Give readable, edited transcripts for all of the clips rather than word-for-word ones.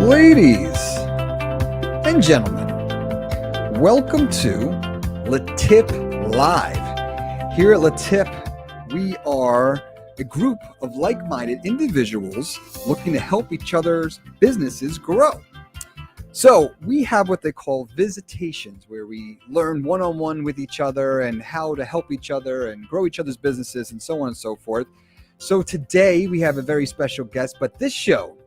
Ladies and gentlemen, welcome to LeTip Live. Here at LeTip, we are a group of like-minded individuals looking to help each other's businesses grow. So we have what they call visitations, where we learn one-on-one with each other and how to help each other and grow each other's businesses and so on and so forth. So today we have a very special guest, but this show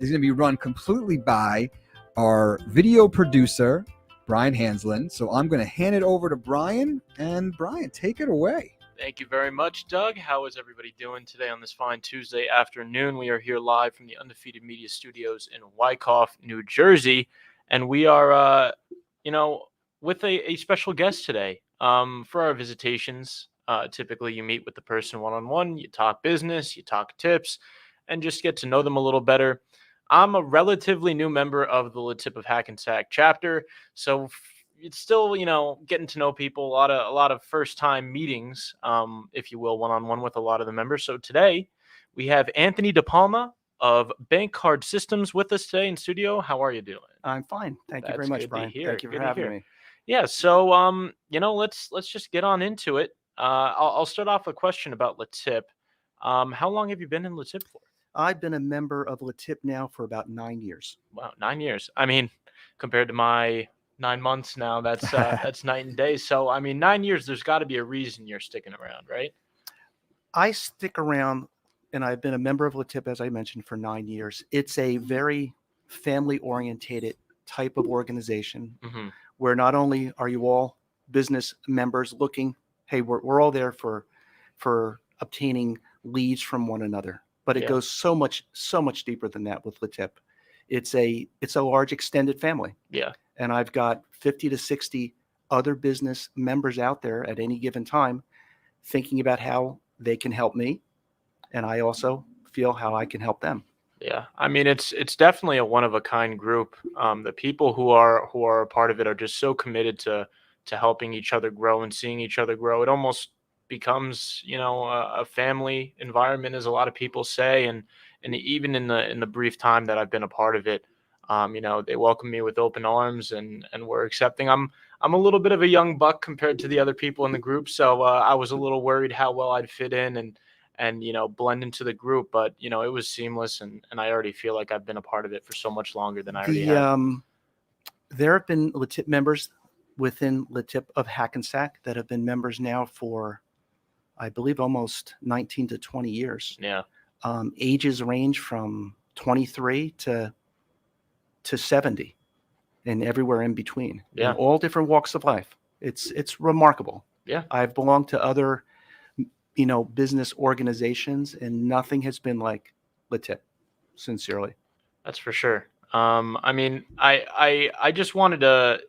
is going to be run completely by our video producer, Brian Hanslin. So I'm going to hand it over to Brian, and Brian, take it away. Thank you very much, Doug. How is everybody doing today on this fine Tuesday afternoon? We are here live from the Undefeated Media Studios in Wyckoff, New Jersey, and we are, with a special guest today. For our visitations, typically you meet with the person one-on-one, you talk business, you talk tips, and just get to know them a little better. I'm a relatively new member of the LeTip of Hackensack chapter, so it's still, getting to know people, a lot of first-time meetings, if you will, one-on-one with a lot of the members. So today we have Anthony DePalma of Bank Card Systems with us today in studio. How are you doing? I'm fine. Thank you very much, Brian. Thank you for having me. Yeah, so let's just get on into it. I'll start off with a question about LeTip. How long have you been in LeTip for? I've been a member of LeTip now for about 9 years. Wow, 9 years. I mean, compared to my 9 months now, that's night and day. So, 9 years, there's got to be a reason you're sticking around, right? I stick around, and I've been a member of LeTip, as I mentioned, for 9 years. It's a very family-orientated type of organization where not only are you all business members looking, hey, we're all there for obtaining leads from one another, but it goes so much deeper than that with LeTip. It's a large extended family. Yeah. And I've got 50 to 60 other business members out there at any given time thinking about how they can help me. And I also feel how I can help them. Yeah. It's definitely a one-of-a-kind group. The people who are a part of it are just so committed to helping each other grow and seeing each other grow. It almost becomes, a family environment, as a lot of people say. And even in the brief time that I've been a part of it, they welcome me with open arms and we're accepting. I'm a little bit of a young buck compared to the other people in the group. So I was a little worried how well I'd fit in and blend into the group, but it was seamless and I already feel like I've been a part of it for so much longer than I already have. There have been LeTip members within LeTip of Hackensack that have been members now for, I believe, almost 19 to 20 years. Yeah. Ages range from 23 to 70 and everywhere in between. Yeah. In all different walks of life. It's remarkable. Yeah. I've belonged to other, business organizations, and nothing has been like LeTip, sincerely. That's for sure. I just wanted to,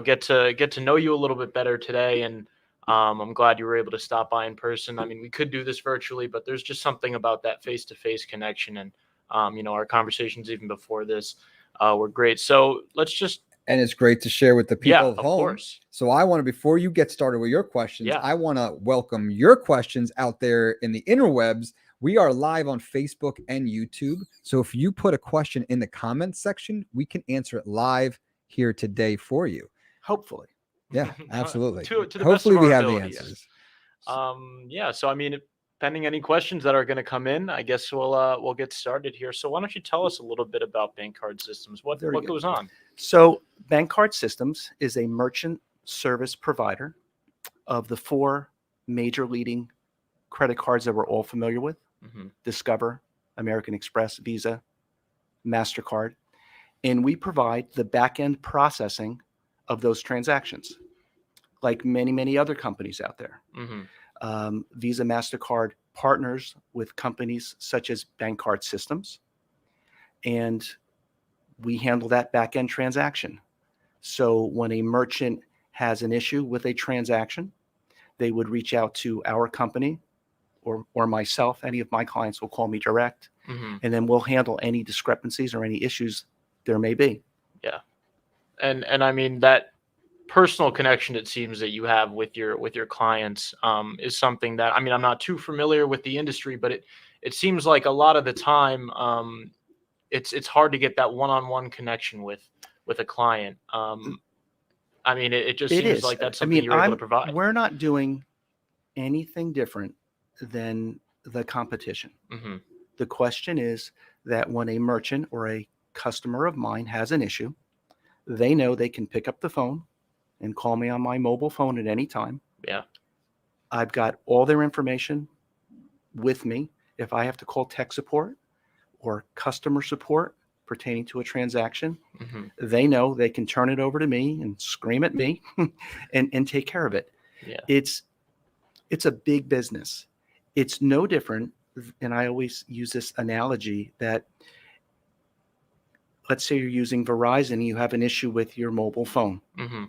get to know you a little bit better today, and I'm glad you were able to stop by in person. We could do this virtually, but there's just something about that face-to-face connection, and our conversations even before this were great. So let's just. And it's great to share with the people at home. Of course. So I want to, before you get started with your questions, I want to welcome your questions out there in the interwebs. We are live on Facebook and YouTube. So if you put a question in the comments section, we can answer it live here today for you. Hopefully. Yeah, absolutely. To the Hopefully best of we our have abilities. the answers. So pending any questions that are going to come in, I guess we'll get started here. So why don't you tell us a little bit about Bank Card Systems? What goes on? So Bank Card Systems is a merchant service provider of the 4 major leading credit cards that we're all familiar with: Discover, American Express, Visa, MasterCard. And we provide the back-end processing of those transactions, like many, many other companies out there. Visa, MasterCard partners with companies such as Bank Card Systems, and we handle that back-end transaction. So when a merchant has an issue with a transaction, they would reach out to our company or myself. Any of my clients will call me direct, and then we'll handle any discrepancies or any issues there may be. Yeah. And that personal connection, it seems, that you have with your clients is something that, I'm not too familiar with the industry, but it seems like a lot of the time it's hard to get that one-on-one connection with a client. I mean, it just It seems is. like that's I something mean, you're able to provide. we're not doing anything different than the competition. Mm-hmm. The question is that when a merchant or a customer of mine has an issue, they know they can pick up the phone and call me on my mobile phone at any time. Yeah. I've got all their information with me. If I have to call tech support or customer support pertaining to a transaction, Mm-hmm. they know they can turn it over to me and scream at me and take care of it. Yeah. It's a big business. It's no different, and I always use this analogy that, let's say you're using Verizon and you have an issue with your mobile phone. Mm-hmm.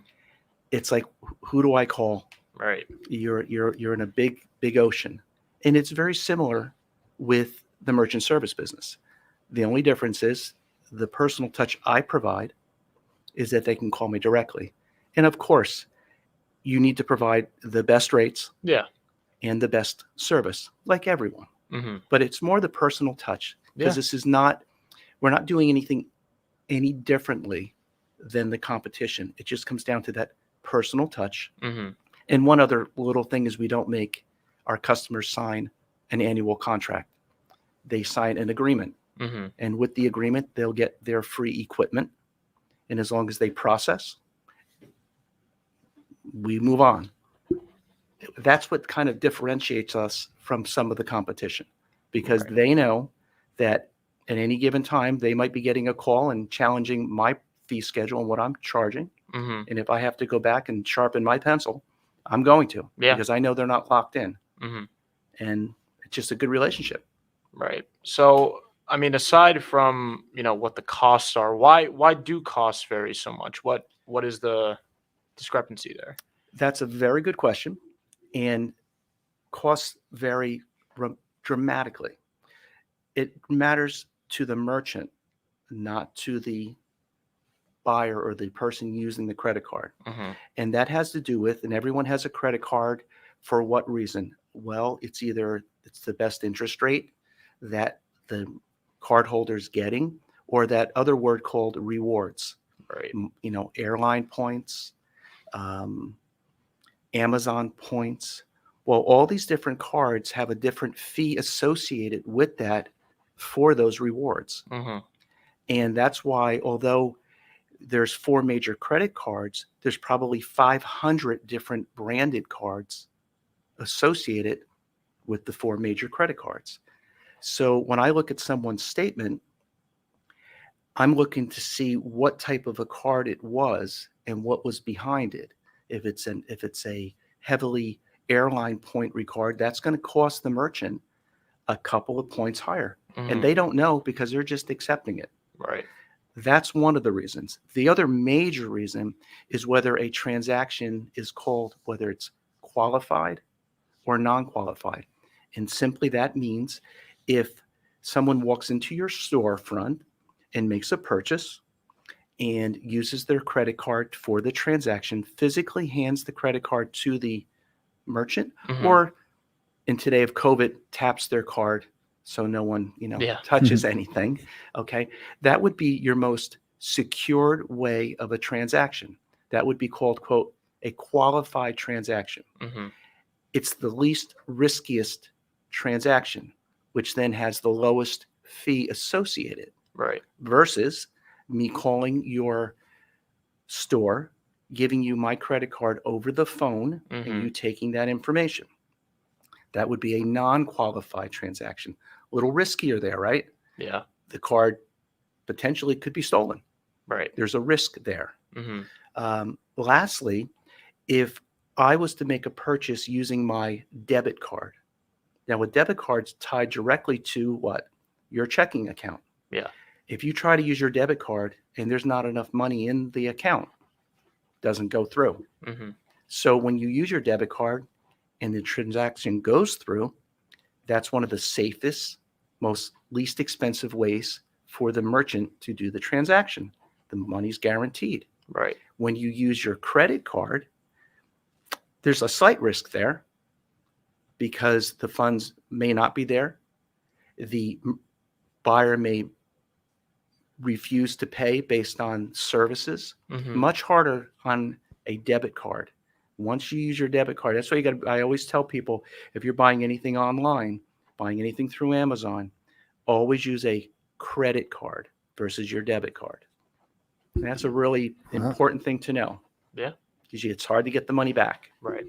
It's like, who do I call? Right. You're in a big ocean. And it's very similar with the merchant service business. The only difference is the personal touch I provide is that they can call me directly. And of course, you need to provide the best rates Yeah. and the best service, like everyone. Mm-hmm. But it's more the personal touch, because Yeah. this is not, we're not doing anything any differently than the competition. It just comes down to that personal touch. Mm-hmm. And one other little thing is we don't make our customers sign an annual contract. They sign an agreement. Mm-hmm. And with the agreement, they'll get their free equipment. And as long as they process, we move on. That's what kind of differentiates us from some of the competition, because Right. they know that at any given time, they might be getting a call and challenging my fee schedule and what I'm charging. Mm-hmm. And if I have to go back and sharpen my pencil, I'm going to, Yeah. because I know they're not locked in. Mm-hmm. And it's just a good relationship. Right. So, I mean, aside from, what the costs are, why do costs vary so much? What is the discrepancy there? That's a very good question. And costs vary dramatically. It matters to the merchant, not to the buyer or the person using the credit card. Mm-hmm. And that has to do with, and everyone has a credit card for what reason? Well, it's the best interest rate that the cardholder's getting, or that other word called rewards. Right. Airline points, Amazon points. Well, all these different cards have a different fee associated with that for those rewards. Mm-hmm. And that's why, although there's 4 major credit cards, there's probably 500 different branded cards associated with the 4 major credit cards. So when I look at someone's statement, I'm looking to see what type of a card it was and what was behind it. If it's a heavily airline point card, that's going to cost the merchant a couple of points higher. Mm-hmm. And they don't know, because they're just accepting it. Right. That's one of the reasons. The other major reason is whether a transaction is called, whether it's qualified or non-qualified. And simply that means if someone walks into your storefront and makes a purchase and uses their credit card for the transaction, physically hands the credit card to the merchant, Mm-hmm. or in today of COVID, taps their card so no one, Yeah. touches anything. Okay. That would be your most secured way of a transaction. That would be called, quote, a qualified transaction. Mm-hmm. It's the least riskiest transaction, which then has the lowest fee associated, Right. versus me calling your store, giving you my credit card over the phone, Mm-hmm. and you taking that information. That would be a non-qualified transaction. A little riskier there, right? Yeah. The card potentially could be stolen. Right. There's a risk there. Mm-hmm. Lastly, if I was to make a purchase using my debit card, now a debit card's tied directly to what? Your checking account. Yeah. If you try to use your debit card and there's not enough money in the account, it doesn't go through. Mm-hmm. So when you use your debit card and the transaction goes through, that's one of the safest, most least expensive ways for the merchant to do the transaction. The money's guaranteed. Right. When you use your credit card, there's a slight risk there, because the funds may not be there. The buyer may refuse to pay based on services. Mhm. Much harder on a debit card. Once you use your debit card, that's why you got. I always tell people, if you're buying anything online, buying anything through Amazon, always use a credit card versus your debit card. And that's a really important thing to know. Yeah. Because it's hard to get the money back. Right.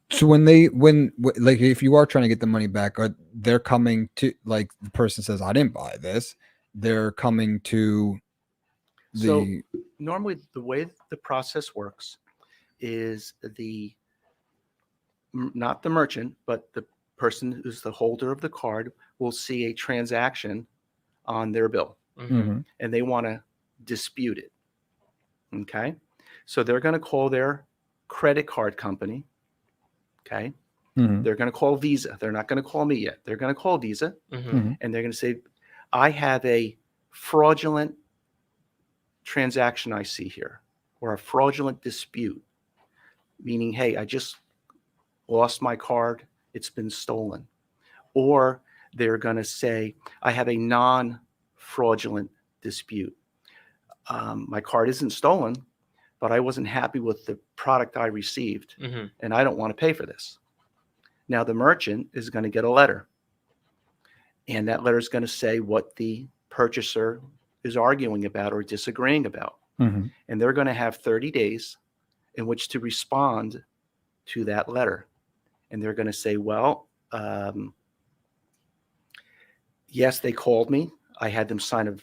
So like if you are trying to get the money back, or they're coming to, like, the person says, I didn't buy this, they're coming to So the normally the way the process works is not the merchant, but the person who's the holder of the card will see a transaction on their bill, Mhm. and they want to dispute it. Okay. So they're going to call their credit card company. Okay. They're going to call Visa. They're not going to call me yet. They're going to call Visa, Mhm. and they're going to say, I have a fraudulent transaction I see here, or a fraudulent dispute, meaning, hey, I just lost my card. It's been stolen. Or they're going to say, I have a non-fraudulent dispute. My card isn't stolen, but I wasn't happy with the product I received, Mhm. and I don't want to pay for this. Now, the merchant is going to get a letter, and that letter is going to say what the purchaser is arguing about or disagreeing about. And they're going to have 30 days in which to respond to that letter. And they're going to say, well, yes, they called me. I had them sign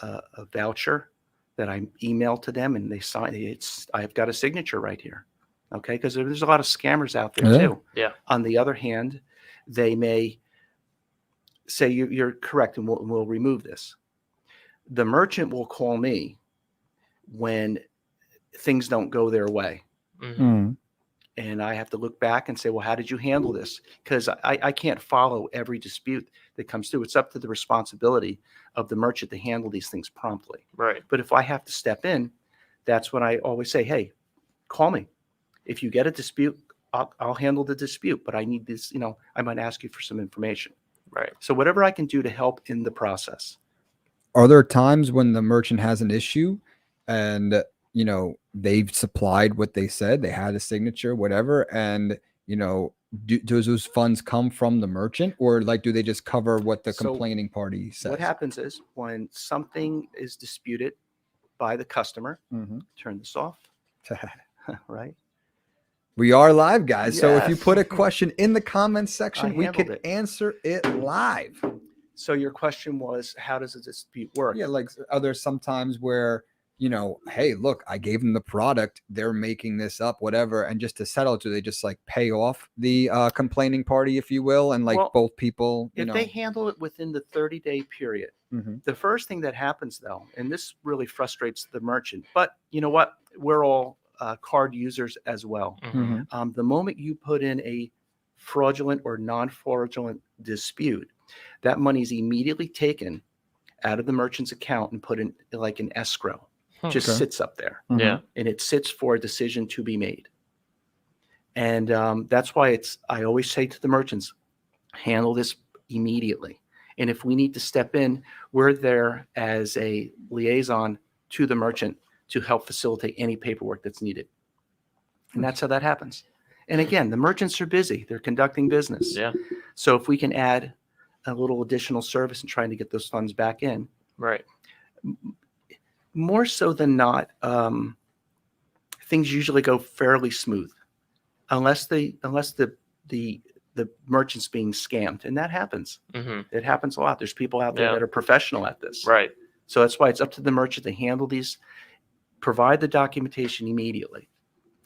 a voucher that I emailed to them, and they signed it. I've got a signature right here. Okay, because there's a lot of scammers out there too. Yeah. On the other hand, they may say you're correct, and we'll remove this. The merchant will call me when things don't go their way, Mhm. and I have to look back and say, well, how did you handle this? Because I can't follow every dispute that comes through. It's up to the responsibility of the merchant to handle these things promptly. Right. But if I have to step in, that's when I always say, hey, call me. If you get a dispute, I'll handle the dispute, but I need this, I might ask you for some information. Right. So whatever I can do to help in the process. Are there times when the merchant has an issue and, they've supplied what they said, they had a signature, whatever, and, does those funds come from the merchant, or like, do they just cover what the So complaining party says? What happens is when something is disputed by the customer, Mhm. turn this off, right? We are live, guys. So if you Yes. put a question in the comments section, we handled could it. answer it live. So your question was, how does a dispute work? Yeah, like, are there some times where, hey, look, I gave them the product, they're making this up, whatever, and just to settle, do they just like pay off the complaining party, if you will, and like Well, both people, if they handle it within the 30-day period, Mhm. the first thing that happens though, and this really frustrates the merchant, but you know what? We're all card users as well. Mhm. The moment you put in a fraudulent or non-fraudulent dispute, that money is immediately taken out of the merchant's account and put in like an escrow. Just Okay. sits up there, Yeah. and it sits for a decision to be made. And that's why I always say to the merchants, handle this immediately. And if we need to step in, we're there as a liaison to the merchant to help facilitate any paperwork that's needed. And that's how that happens. And again, the merchants are busy. They're conducting business. Yeah. So if we can add a little additional service in trying to get those funds back in, Right. more so than not, things usually go fairly smooth, unless the merchant's being scammed, and that happens. Mhm. It happens a lot. There's people out there Yeah. that are professional at this. Right. So that's why it's up to the merchant to handle these, provide the documentation immediately,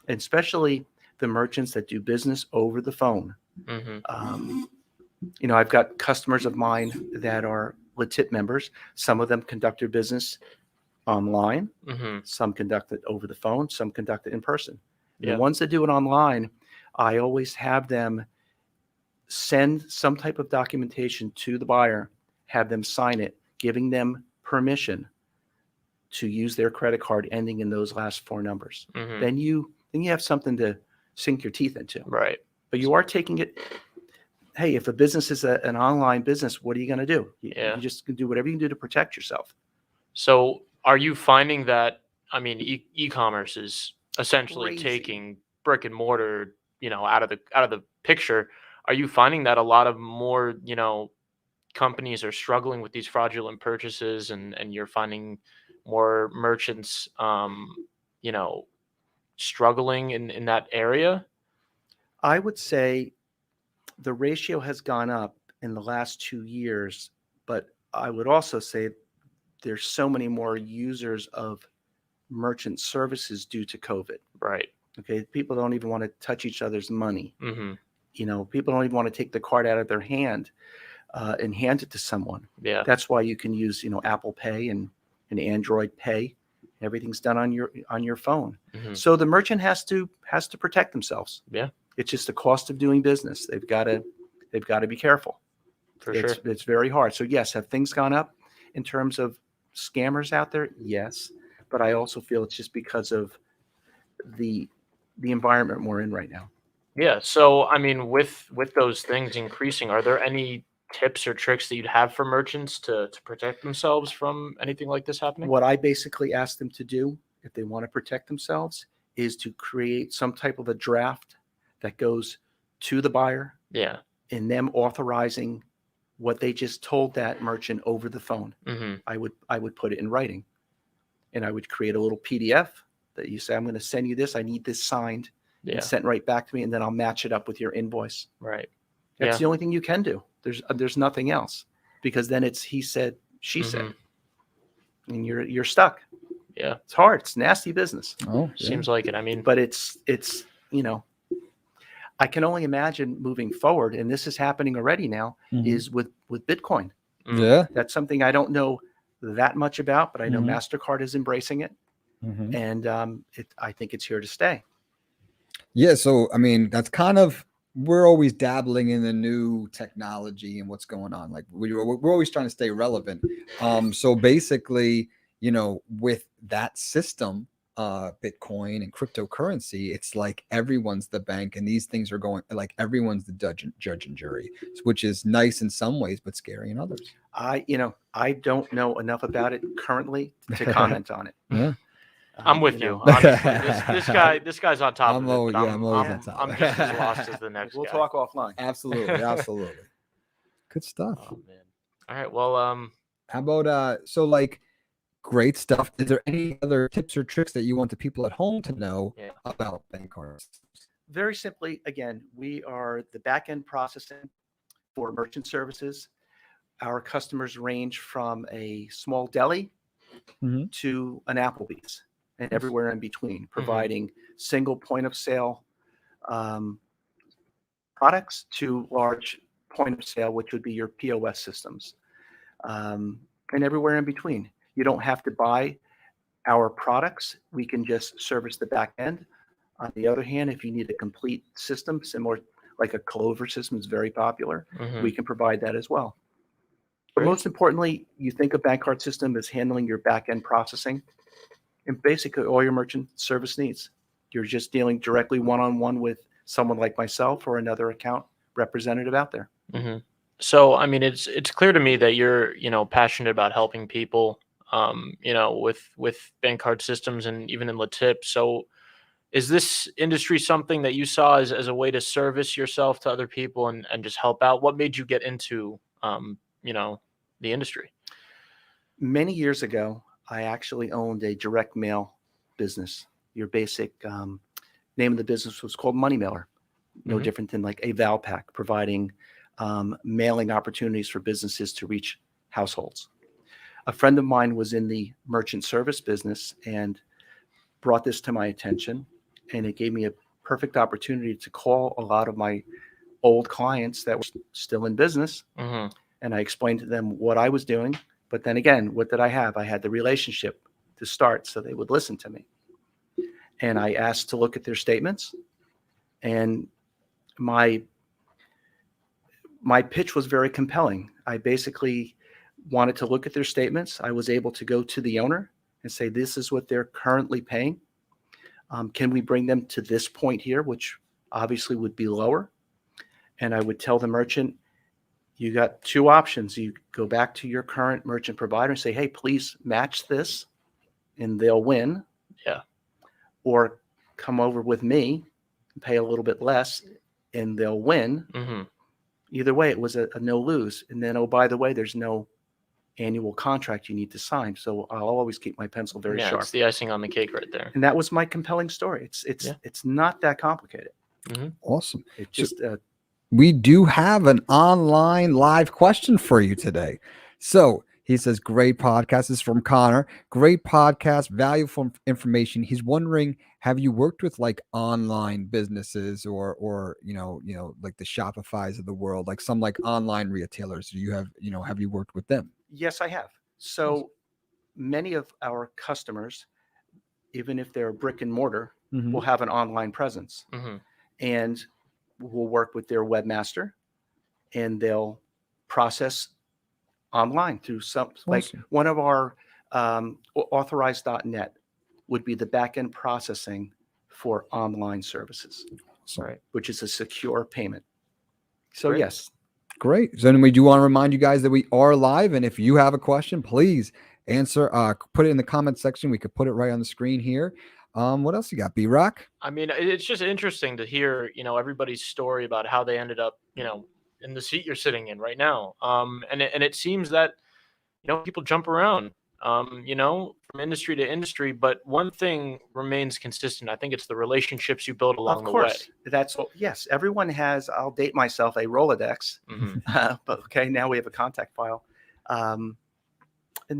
and especially the merchants that do business over the phone. Mhm. I've got customers of mine that are LeTip members. Some of them conduct their business online. Mhm. Some conduct it over the phone. Some conduct it in person. Yeah. The ones that do it online, I always have them send some type of documentation to the buyer, have them sign it, giving them permission to use their credit card ending in those last four numbers. Mhm. Then you have something to sink your teeth into. Right. But you are taking it. Hey, if a business is an online business, what are you going to do? You Yeah. just can do whatever you can do to protect yourself. So are you finding that, I mean, e-commerce is essentially Crazy. taking brick and mortar, out of the picture. Are you finding that a lot of more, companies are struggling with these fraudulent purchases, and you're finding more merchants, you know, struggling in that area? I would say the ratio has gone up in the last 2 years, but I would also say there's so many more users of merchant services due to COVID. Right. Okay, people don't even want to touch each other's money. Mm-hmm. People don't even want to take the card out of their hand and hand it to someone. Yeah. That's why you can use, Apple Pay and Android Pay. Everything's done on your phone. Mm-hmm. So the merchant has to protect themselves. Yeah. It's just the cost of doing business. They've got to be careful. For sure. It's very hard. So yes, have things gone up in terms of scammers out there? Yes, but I also feel it's just because of the environment we're in right now. Yeah. So, I mean, with those things increasing, are there any tips or tricks that you'd have for merchants to protect themselves from anything like this happening? What I basically ask them to do, if they want to protect themselves, is to create some type of a draft that goes to the buyer Yeah. and them authorizing what they just told that merchant over the phone. Mm-hmm. I would put it in writing, and I would create a little PDF that you say, I'm going to send you this. I need this signed Yeah. and sent right back to me, and then I'll match it up with your invoice. Right. That's Yeah. the only thing you can do. There's nothing else, because then it's he said, she said, and you're stuck. Yeah. It's hard. It's nasty business. Oh, yeah. Seems like it. I mean, But it's I can only imagine moving forward, and this is happening already now, Mhm. is with Bitcoin. Yeah. That's something I don't know that much about, but I know Mhm. MasterCard is embracing it, Mhm. and I think it's here to stay. Yeah, so I mean, that's kind of we're always dabbling in the new technology and what's going on. Like we're always trying to stay relevant. So basically, with that system, Bitcoin and cryptocurrency, it's like everyone's the bank, and these things are going like everyone's the judge and jury, which is nice in some ways, but scary in others. I don't know enough about it currently to comment on it. Yeah. I'm with you. Honestly, this guy's on top I'm of it. always- But yeah, I'm always on top. I'm just as lost as the next We'll guy. talk offline. Absolutely, absolutely. Good stuff. Oh man. All right. Well, How about so like great stuff. Is there any other tips or tricks that you want the people at home to know Yeah. about bank cards? Very simply, again, we are the back-end processing for merchant services. Our customers range from a small deli Mhm. to an Applebee's and everywhere in between, providing single point of sale products to large point of sale, which would be your POS systems, and everywhere in between. You don't have to buy our products. We can just service the back end. On the other hand, if you need a complete system, similar like a Clover system is very popular, we can provide that as well. But Great. most importantly, you think a bank card system is handling your back end processing and basically all your merchant service needs. You're just dealing directly one-on-one with someone like myself or another account representative out there. So, I mean, it's clear to me that you're, passionate about helping people, with bank card systems and even in LeTip. So, is this industry something that you saw as a way to service yourself to other people and just help out? What made you get into, the industry? Many years ago, I actually owned a direct mail business. Your basic name of the business was called Money Mailer. No different than like a Valpak, providing mailing opportunities for businesses to reach households. A friend of mine was in the merchant service business and brought this to my attention, and it gave me a perfect opportunity to call a lot of my old clients that were still in business. And I explained to them what I was doing. But then again, what did I have? I had the relationship to start, so they would listen to me. And I asked to look at their statements, and my pitch was very compelling. I basically wanted to look at their statements. I was able to go to the owner and say, this is what they're currently paying. Can we bring them to this point here, which obviously would be lower? And I would tell the merchant, You got two options. You go back to your current merchant provider and say, hey, please match this, and they'll win. Yeah. Or come over with me and pay a little bit less, and they'll win. Mm-hmm. Either way, it was a no lose. And then, oh, by the way, there's no annual contract you need to sign. So I'll always keep my pencil very sharp. It's the icing on the cake right there. And that was my compelling story. It's not that complicated. Mm-hmm. Awesome. It just we do have an online live question for you today. So he says, great podcast. This is from Connor. Great podcast, valuable information. He's wondering, have you worked with like online businesses or like the Shopify's of the world, like some like online retailers? Do you have you worked with them? Yes, I have. So many of our customers, even if they're brick and mortar, will have an online presence. Mm-hmm. And we'll work with their webmaster, and they'll process online through some, like one of our authorized.net would be the backend processing for online services, Right. which is a secure payment. So Great. yes. Great. So then we do want to remind you guys that we are live, and if you have a question, please answer, put it in the comment section. We could put it right on the screen here. What else you got, B-Rock? I mean, it's just interesting to hear, everybody's story about how they ended up, in the seat you're sitting in right now. And it seems that, people jump around, from industry to industry, but one thing remains consistent. I think it's the relationships you build along the way. Of course, that's what. Yes, everyone has. I'll date myself, a Rolodex, but okay, now we have a contact file, and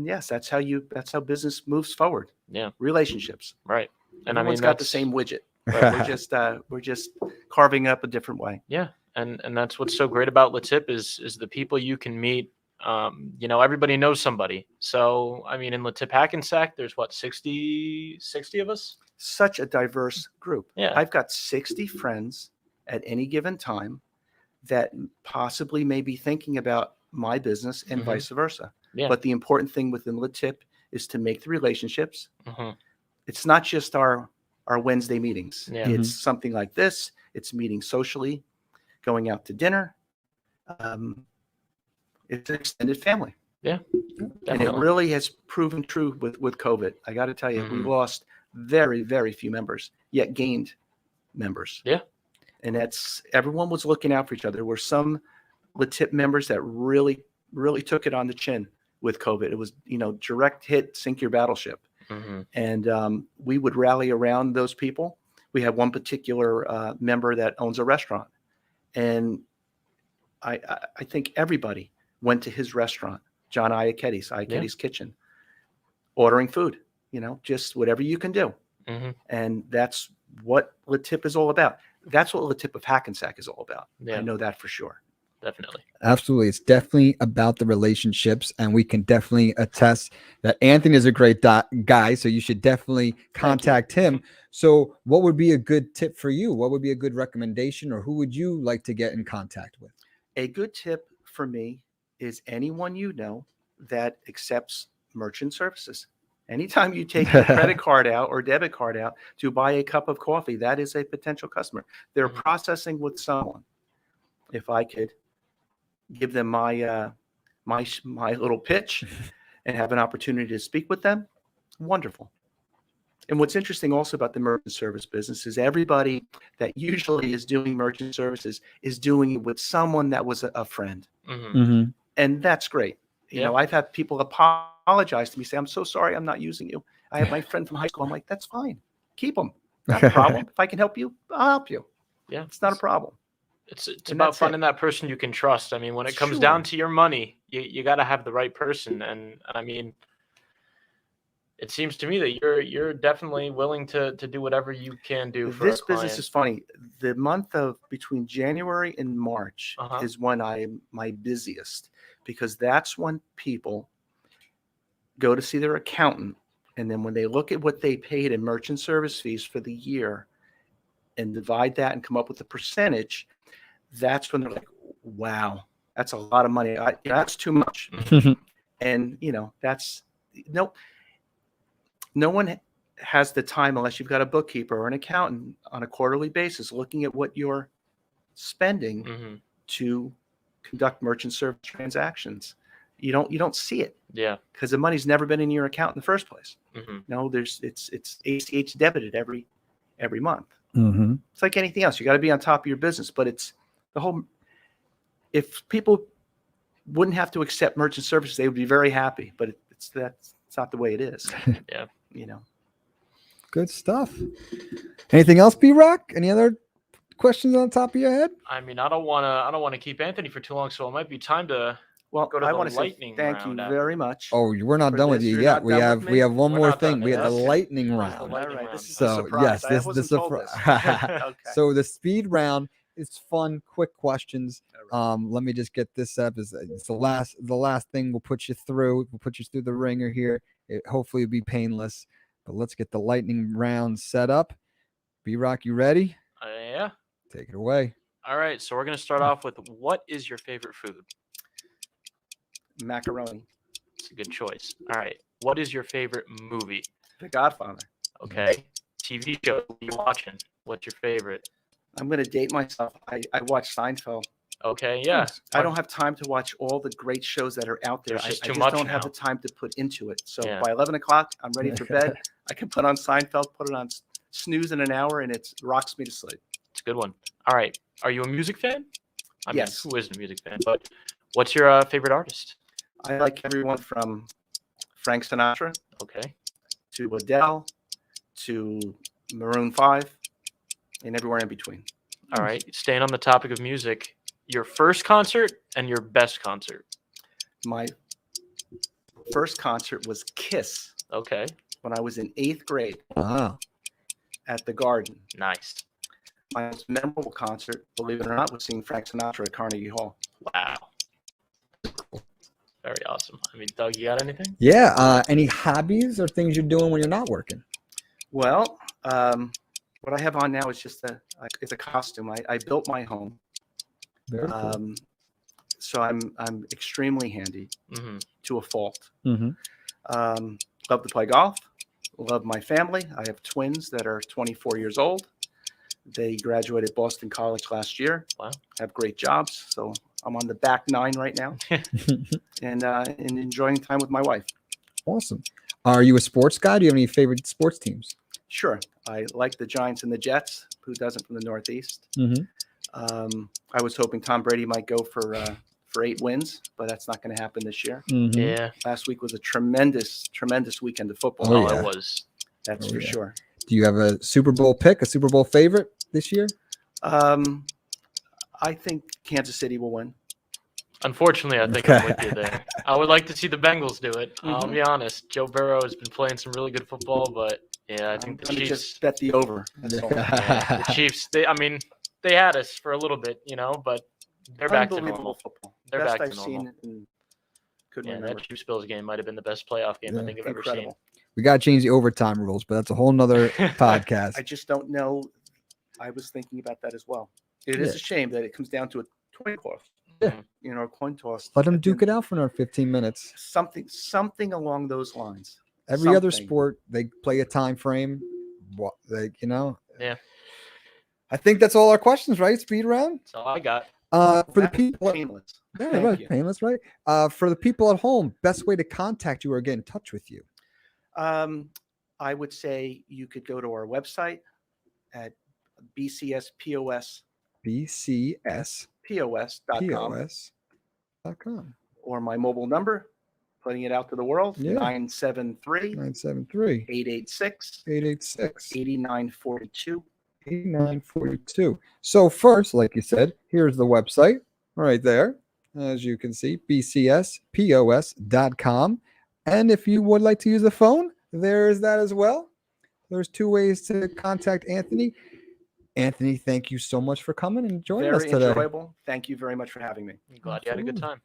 yes, that's how business moves forward. Yeah, relationships. Right, and everyone's got the same widget. Right? we're just carving up a different way. Yeah, and that's what's so great about LeTip is the people you can meet. Everybody knows somebody. So, I mean, in LeTip Hackensack, there's 60 of us? Such a diverse group. Yeah. I've got 60 friends at any given time that possibly may be thinking about my business and vice versa. Yeah. But the important thing within LeTip is to make the relationships. Mm-hmm. It's not just our Wednesday meetings. Yeah. It's something like this. It's meeting socially, going out to dinner. It's an extended family. Yeah. And it really has proven true with COVID. I got to tell you, we lost very, very few members, yet gained members. Yeah. And everyone was looking out for each other. There were some LeTip members that really, really took it on the chin with COVID. It was, direct hit, sink your battleship. Mm-hmm. And we would rally around those people. We have one particular member that owns a restaurant. And I think everybody went to his restaurant, John Iachetti's Kitchen, ordering food, just whatever you can do. Mm-hmm. And that's what LeTip is all about. That's what LeTip of Hackensack is all about. Yeah. I know that for sure. Definitely. Absolutely. It's definitely about the relationships, and we can definitely attest that Anthony is a great guy. So you should definitely contact him. So what would be a good tip for you? What would be a good recommendation, or who would you like to get in contact with? A good tip for me is anyone that accepts merchant services. Anytime you take your credit card out or debit card out to buy a cup of coffee, that is a potential customer. They're processing with someone. If I could give them my little pitch and have an opportunity to speak with them, wonderful. And what's interesting also about the merchant service business is everybody that usually is doing merchant services is doing it with someone that was a friend. Mm-hmm. And that's great. I've had people apologize to me, say, I'm so sorry, I'm not using you. I have my friend from high school. I'm like, that's fine. Keep them. Not a problem. If I can help you, I'll help you. Yeah. It's not a problem. It's about finding that person you can trust. I mean, when it comes down to your money, you got to have the right person. And I mean, it seems to me that you're definitely willing to do whatever you can do for this business. Is funny. The month of between January and March is when I'm my busiest, because that's when people go to see their accountant, and then when they look at what they paid in merchant service fees for the year and divide that and come up with a percentage, that's when they're like, wow, that's a lot of money. That's too much. And that's no one has the time, unless you've got a bookkeeper or an accountant on a quarterly basis looking at what you're spending to conduct merchant service transactions, you don't see it Yeah. because the money's never been in your account in the first place. Mm-hmm. No, it's ACH debited every month. Mm-hmm. It's like anything else. You got to be on top of your business, but it's the whole. If people wouldn't have to accept merchant services, they would be very happy. But it's not the way it is. Yeah. You know. Good stuff. Anything else, B-Rock? Any other questions on the top of your head? I mean, I don't want to keep Anthony for too long, so it might be time to Well, go to I the want to say lightning thank you round very much. Oh, we're not For done with this, you you're yet. not We done have with we me? have one We're more not thing. done We have yet. the Okay. lightning There's the round. lightning All right, round. this is a So surprise. yes, I this wasn't is a told this. Okay. So the speed round is fun, quick questions. All right. Let me just get this up. It's the last thing we'll put you through. We'll put you through the ringer here. Hopefully it'll be painless. But let's get the lightning round set up. B-Rock, you ready? Yeah. Take it away. All right. So we're gonna start off with, what is your favorite food? Macaroni. It's a good choice. All right. What is your favorite movie? The Godfather. Okay. TV show you watching? What's your favorite? I'm going to date myself. I watch Seinfeld. Okay. Yeah. I don't have time to watch all the great shows that are out there. There's just I too just much don't have now. the time to put into it. So Yeah. by 11 o'clock, I'm ready for bed. I can put on Seinfeld, put it on snooze in an hour, and it rocks me to sleep. It's a good one. All right. Are you a music fan? I Yes. mean, who isn't a music fan? But what's your favorite artist? I like everyone from Frank Sinatra Okay. to Adele to Maroon 5 and everywhere in between. All right. Staying on the topic of music, your first concert and your best concert. My first concert was Kiss Okay. when I was in 8th grade Wow. at the Garden. Nice. My most memorable concert, believe it or not, was seeing Frank Sinatra at Carnegie Hall. Wow. Very awesome. I mean, Doug, you got anything? Yeah. Any hobbies or things you're doing when you're not working? Well, what I have on now is just it's a costume. I built my home, Very cool. so I'm extremely handy Mm-hmm. to a fault. Mm-hmm. Love to play golf. Love my family. I have twins that are 24 years old. They graduated Boston College last year. Wow. Have great jobs. So I'm on the back nine right now, and enjoying time with my wife. Awesome. Are you a sports guy? Do you have any favorite sports teams? Sure. I like the Giants and the Jets. Who doesn't from the Northeast? Mm-hmm. I was hoping Tom Brady might go for 8 wins, but that's not going to happen this year. Mm-hmm. Yeah. Last week was a tremendous weekend of football. Oh, Oh, yeah. it was. That's Oh, for yeah. sure. Do you have a Super Bowl pick, a Super Bowl favorite this year? I think Kansas City will win. Unfortunately, I think I'm with you there. I would like to see the Bengals do it. I'll Mhm. be honest. Joe Burrow has been playing some really good football, but yeah, I I'm think the going to Chiefs. just bet the over. That's all. Yeah, the Chiefs. They had us for a little bit, but they're back to Unbelievable normal. football. They're Best back to I've normal. seen and couldn't Yeah, remember. that Chiefs Bills game might have been the best playoff game I Yeah. think I've ever Incredible. We got to change the overtime rules, but that's a whole nother seen. podcast. I just don't know. I was thinking about that as well. It is Yeah. a shame that it comes down to a coin toss. Yeah. A coin toss. Let them duke it out for another 15 minutes. Something along those lines. Every other Something. sport, they play a time frame. Yeah. I think that's all our questions, right? Speed round. That's all I got. For the That's people, painless. yeah, Thank right, you. painless, right? For the people at home, best way to contact you or get in touch with you. I would say you could go to our website at bcspos.com bcspos.com. or my mobile number, putting it out to the world, Yeah. 973 973 886 886 8942. 8942. So first, like you said, here's the website right there. As you can see, bcspos.com. And if you would like to use the phone, there's that as well. There's 2 ways to contact Anthony. Anthony, thank you so much for coming and joining us Very today. enjoyable. Thank you very much for having me. I'm glad you had a good time.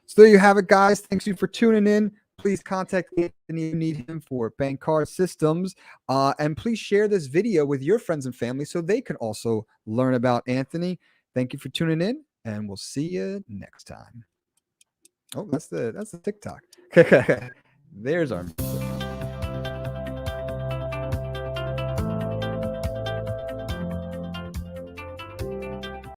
So there you have it, guys. Thanks you for tuning in. Please contact Anthony if you need him for bank card systems. And please share this video with your friends and family so they can also learn about Anthony. Thank you for tuning in, and we'll see you next time. Oh, that's the TikTok. There's our